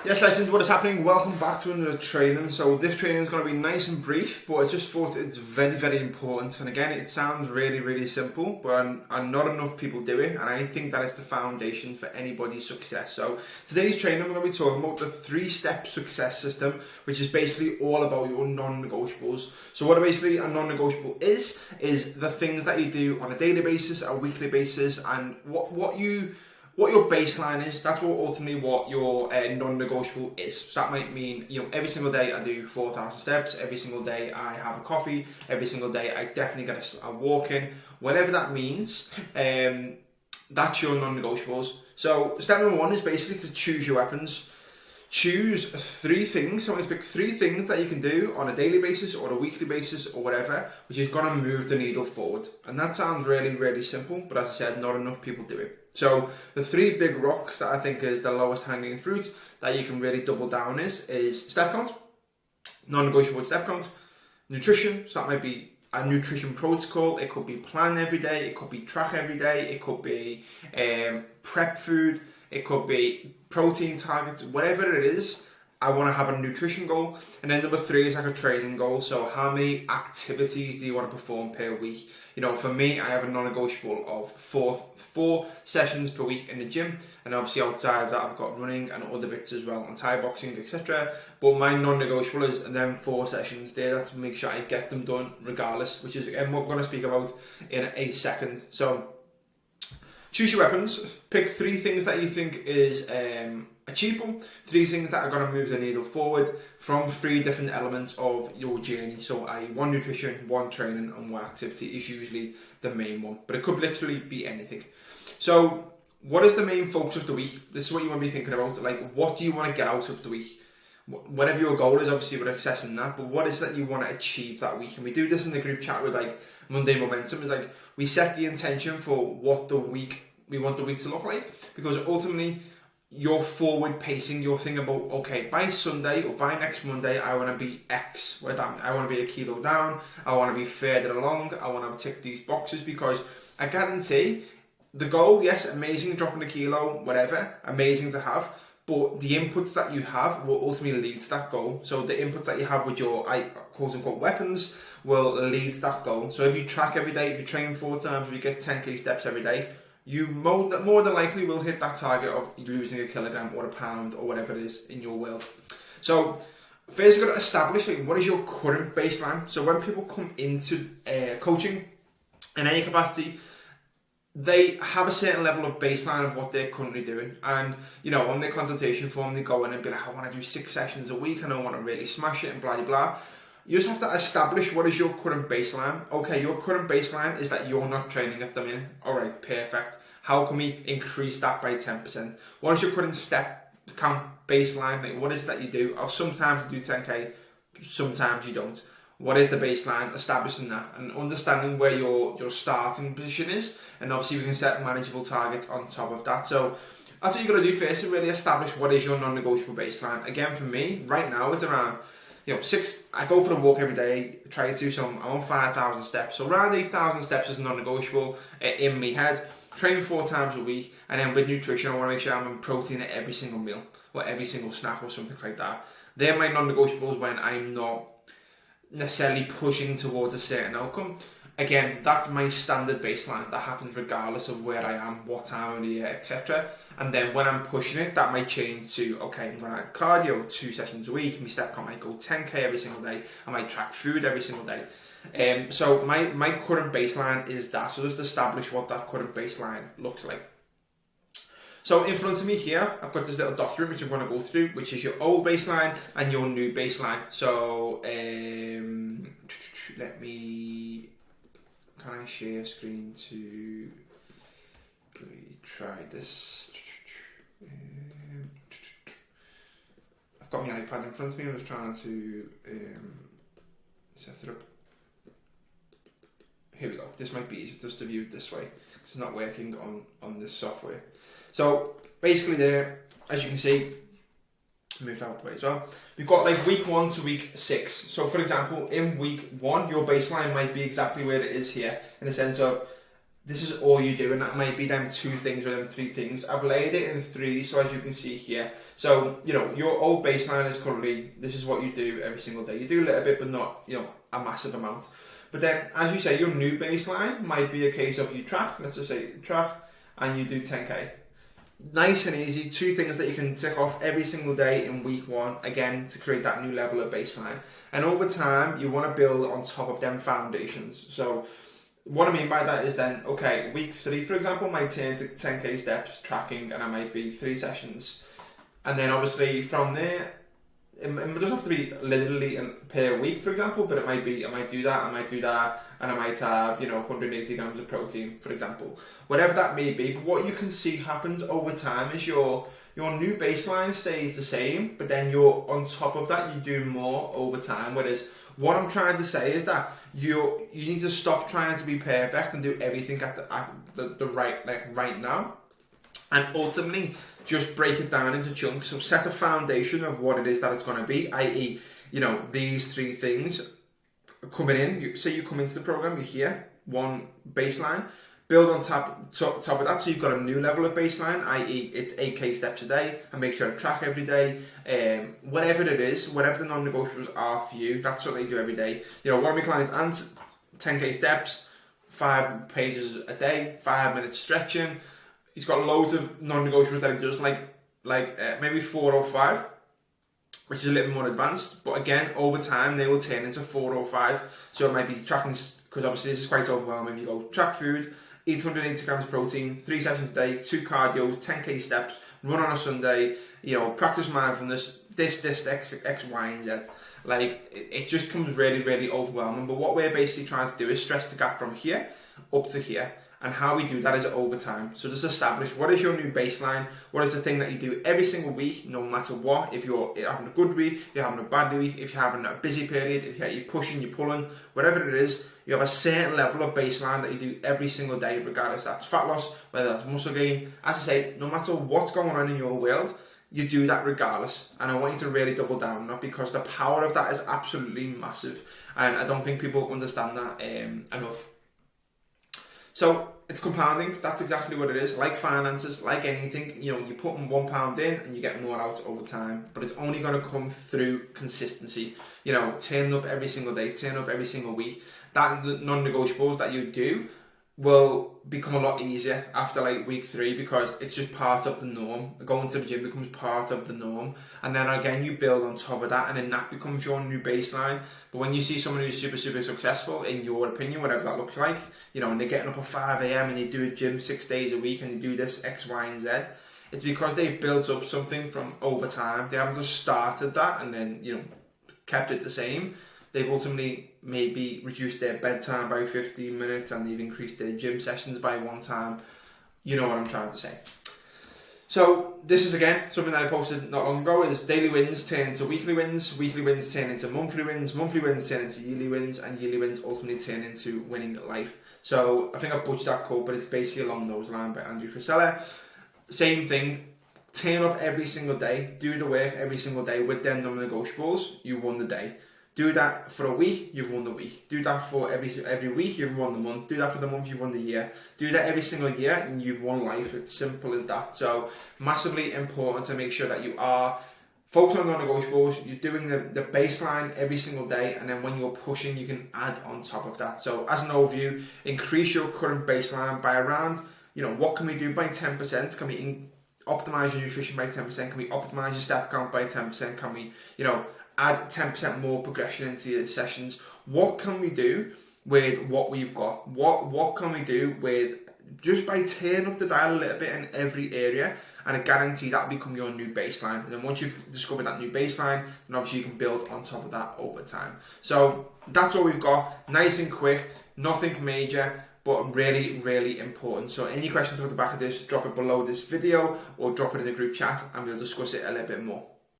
Yes, legends, what is happening? Welcome back to another training. So this training is going to be nice and brief, but I just thought it's very, very important. And again, it sounds really, really simple, but not enough people do it. And I think that is the foundation for anybody's success. So today's training, we're going to be talking about the 3-step success system, which is basically all about your non-negotiables. So what basically a non-negotiable is the things that you do on a daily basis, a weekly basis, and what your baseline is. That's ultimately what your non-negotiable is. So that might mean, every single day I do 4,000 steps, every single day I have a coffee, every single day I definitely get a walk in, whatever that means. That's your non-negotiables. So step number 1 is basically to choose your weapons. Choose 3 things. So I'm going to pick 3 things that you can do on a daily basis or a weekly basis or whatever, which is going to move the needle forward. And that sounds really, really simple, but as I said, not enough people do it. So the 3 big rocks that I think is the lowest hanging fruit that you can really double down is step count, non-negotiable step count, nutrition. So that might be a nutrition protocol. It could be plan every day. It could be track every day. It could be prep food. It could be protein targets, whatever it is. I want to have a nutrition goal. And then number 3 is like a training goal. So how many activities do you want to perform per week? For me, I have a non-negotiable of 4 sessions per week in the gym. And obviously outside of that, I've got running and other bits as well, and Thai boxing, etc. But my non-negotiable is them 4 sessions there. That's to make sure I get them done regardless, which is what we're going to speak about in a second. So choose your weapons. Pick 3 things that you think is achievable, 3 things that are going to move the needle forward from 3 different elements of your journey. So 1 nutrition, 1 training, and 1 activity is usually the main one, but it could literally be anything. So what is the main focus of the week? This is what you want to be thinking about. Like, what do you want to get out of the week? Whatever your goal is, obviously we're assessing that, but what is that you want to achieve that week? And we do this in the group chat with Monday Momentum. Is we set the intention for what we want the week to look like, because ultimately you're forward pacing. You're thinking about, okay, by Sunday or by next Monday, I want to be X. I want to be a kilo down. I want to be further along. I want to tick these boxes, because I guarantee the goal, yes, amazing, dropping a kilo, whatever, amazing to have. But the inputs that you have will ultimately lead to that goal. So the inputs that you have with your quote unquote weapons will lead to that goal. So if you track every day, if you train 4 times, if you get 10k steps every day, you more than likely will hit that target of losing a kilogram or a pound or whatever it is in your world. So first you've got to establish what is your current baseline. So when people come into coaching in any capacity, they have a certain level of baseline of what they're currently doing. And, on their consultation form, they go in and be like, I want to do 6 sessions a week and I want to really smash it and blah, blah, blah. You just have to establish what is your current baseline. Okay, your current baseline is that you're not training at the minute. All right, perfect. How can we increase that by 10%? What is your current step count baseline? What is that you do? Sometimes you do 10k, sometimes you don't. What is the baseline? Establishing that and understanding where your starting position is, and obviously we can set manageable targets on top of that. So that's what you're going to do first, to really establish what is your non-negotiable baseline. Again, for me, right now it's around 6. I go for a walk every day, try to, so I'm on 5,000 steps. So around 8,000 steps is non-negotiable in my head. Train 4 times a week, and then with nutrition, I want to make sure I'm in protein at every single meal or every single snack or something like that. They're my non-negotiables when I'm not necessarily pushing towards a certain outcome. Again, that's my standard baseline. That happens regardless of where I am, what time of the year, etc. And then when I'm pushing it, that might change to, okay, when I have cardio 2 sessions a week, my step count might go 10k every single day. I might track food every single day. So my current baseline is that. So just establish what that current baseline looks like. So in front of me here, I've got this little document which I'm going to go through, which is your old baseline and your new baseline. So can I share screen to try this? I've got my iPad in front of me. I'm just trying to set it up. Here we go. This might be easy just to view it this way, because it's not working on this software. So basically there, as you can see, moved out of the way as well. We've got week 1 to week 6. So for example, in week 1, your baseline might be exactly where it is here, in the sense of this is all you do, and that might be them 2 things or them 3 things. I've laid it in 3, so as you can see here. So, you know, your old baseline is currently, this is what you do every single day. You do a little bit, but not, you know, a massive amount. But then, as you say, your new baseline might be a case of you track, let's just say track, and you do 10K. Nice and easy, 2 things that you can tick off every single day in week 1, again, to create that new level of baseline. And over time, you want to build on top of them foundations. So, what I mean by that is then, okay, week 3, for example, might turn to 10K steps tracking, and I might be 3 sessions. And then obviously from there, it doesn't have to be literally per week, for example, but it might be, I might do that, and I might have, you know, 180 grams of protein, for example. Whatever that may be, but what you can see happens over time is your new baseline stays the same, but then you're on top of that, you do more over time. Whereas what I'm trying to say is that you need to stop trying to be perfect and do everything at the right now, and ultimately just break it down into chunks. So set a foundation of what it is that it's going to be, i.e., you know, these 3 things coming in. Say you come into the program, you're here, 1 baseline. Build on top of that, so you've got a new level of baseline, i.e. it's 8K steps a day, and make sure to track every day. Whatever it is, whatever the non-negotiables are for you, that's what they do every day. You know, one of my clients, and 10K steps, 5 pages a day, 5 minutes stretching. He's got loads of non-negotiables that he does, like maybe 4 or 5, which is a little bit more advanced. But again, over time, they will turn into 4 or 5. So it might be tracking, because obviously this is quite overwhelming. You go track food, eat 180 grams of protein, 3 sessions a day, 2 cardios, 10K steps, run on a Sunday, you know, practice mindfulness, this, X, Y, and Z. Like, it just becomes really, really overwhelming. But what we're basically trying to do is stretch the gap from here up to here. And how we do that is over time. So just establish what is your new baseline, what is the thing that you do every single week, no matter what. If you're having a good week, if you're having a bad week, if you're having a busy period, if you're pushing, you're pulling, whatever it is, you have a certain level of baseline that you do every single day, regardless that's fat loss, whether that's muscle gain. As I say, no matter what's going on in your world, you do that regardless. And I want you to really double down on that, because the power of that is absolutely massive. And I don't think people understand that enough. So it's compounding, that's exactly what it is. Like finances, like anything, you know, you put £1 in and you get more out over time, but it's only going to come through consistency. You know, turning up every single day, turning up every single week. That non-negotiables that you do will become a lot easier after like week 3, because it's just part of the norm. Going to the gym becomes part of the norm, and then again you build on top of that, and then that becomes your new baseline. But when you see someone who's super successful, in your opinion, whatever that looks like, you know, and they're getting up at 5 a.m. and they do a gym 6 days a week and they do this X, Y, and Z, it's because they've built up something from over time. They haven't just started that and then, you know, kept it the same. They've ultimately maybe reduced their bedtime by 15 minutes, and they've increased their gym sessions by 1 time. You know what I'm trying to say. So this is, again, something that I posted not long ago, is daily wins turn into weekly wins turn into monthly wins turn into yearly wins, and yearly wins ultimately turn into winning life. So I think I butchered that quote, but it's basically along those lines by Andrew Frisella. Same thing, turn up every single day, do the work every single day with them non-negotiables, you won the day. Do that for a week, you've won the week. Do that for every week, you've won the month. Do that for the month, you've won the year. Do that every single year, and you've won life. It's simple as that. So massively important to make sure that you are focused on non-negotiables. You're doing the baseline every single day, and then when you're pushing, you can add on top of that. So as an overview, increase your current baseline by around, you know, what can we do by 10%? Can we optimize your nutrition by 10%? Can we optimize your step count by 10%? Can we, you know, add 10% more progression into your sessions? What can we do with what we've got? What can we do with just by turning up the dial a little bit in every area? And I guarantee that'll become your new baseline. And then once you've discovered that new baseline, then obviously you can build on top of that over time. So that's all we've got. Nice and quick, nothing major, but really, really important. So any questions off the back of this, drop it below this video or drop it in the group chat and we'll discuss it a little bit more.